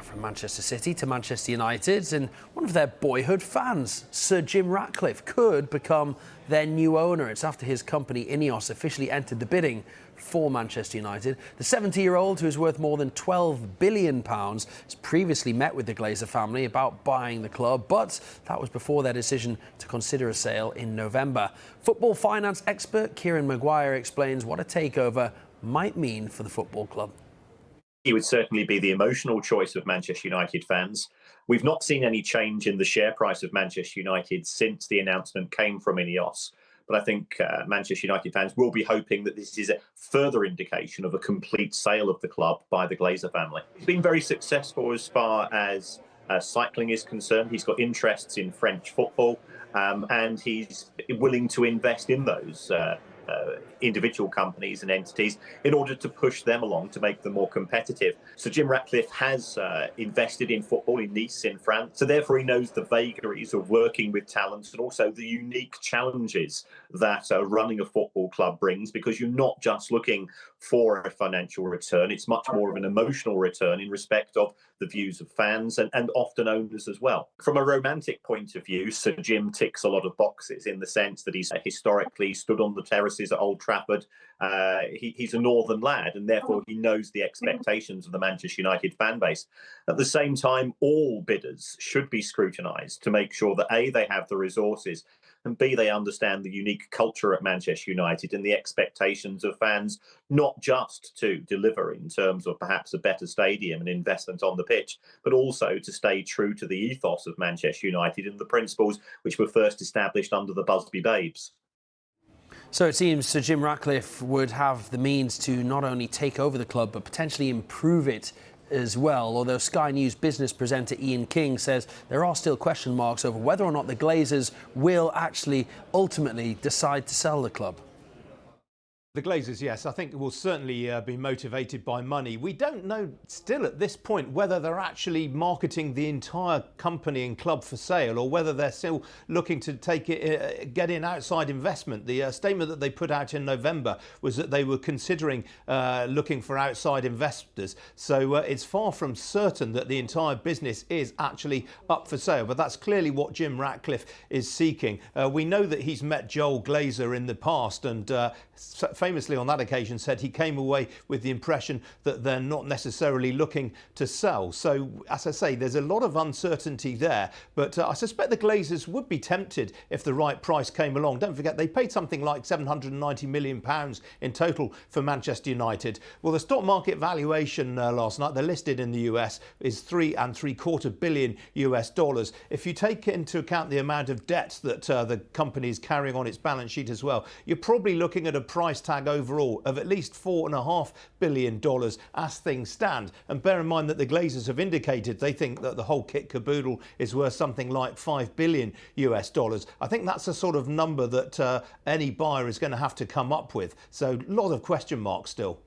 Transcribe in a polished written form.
From Manchester City to Manchester United, and one of their boyhood fans, Sir Jim Ratcliffe, could become their new owner. It's after his company Ineos officially entered the bidding for Manchester United. The 70-year-old, who is worth more than £12 billion, has previously met with the Glazer family about buying the club, but that was before their decision to consider a sale in November. Football finance expert Kieran Maguire explains what a takeover might mean for the football club. He would certainly be the emotional choice of Manchester United fans. We've not seen any change in the share price of Manchester United since the announcement came from Ineos. But I think Manchester United fans will be hoping that this is a further indication of a complete sale of the club by the Glazer family. He's been very successful as far as cycling is concerned. He's got interests in French football, and he's willing to invest in those individual companies and entities in order to push them along to make them more competitive. So Jim Ratcliffe has invested in football in Nice in France, so therefore he knows the vagaries of working with talents and also the unique challenges that running a football club brings, because you're not just looking for a financial return, it's much more of an emotional return in respect of the views of fans and often owners as well. From a romantic point of view, Sir Jim ticks a lot of boxes in the sense that he's historically stood on the terraces at Old Trafford. He's a northern lad, and therefore he knows the expectations of the Manchester United fan base. At the same time, all bidders should be scrutinised to make sure that A, they have the resources, and B, they understand the unique culture at Manchester United and the expectations of fans, not just to deliver in terms of perhaps a better stadium and investment on the pitch, but also to stay true to the ethos of Manchester United and the principles which were first established under the Busby Babes. So it seems Sir Jim Ratcliffe would have the means to not only take over the club, but potentially improve it as well, although Sky News business presenter Ian King says there are still question marks over whether or not the Glazers will actually ultimately decide to sell the club. The Glazers, yes, I think will certainly be motivated by money. We don't know still at this point whether they're actually marketing the entire company and club for sale, or whether they're still looking to take it, get in outside investment. The statement that they put out in November was that they were considering looking for outside investors. So it's far from certain that the entire business is actually up for sale. But that's clearly what Jim Ratcliffe is seeking. We know that he's met Joel Glazer in the past, and famously on that occasion said he came away with the impression that they're not necessarily looking to sell. So, as I say, there's a lot of uncertainty there, but I suspect the Glazers would be tempted if the right price came along. Don't forget, they paid something like £790 million in total for Manchester United. Well, the stock market valuation last night, they're listed in the US, is $3.75 billion US. If you take into account the amount of debt that the company is carrying on its balance sheet as well, you're probably looking at a price tag overall of at least $4.5 billion as things stand. And bear in mind that the Glazers have indicated they think that the whole kit caboodle is worth something like $5 billion US. I think that's a sort of number that any buyer is going to have to come up with. So a lot of question marks still.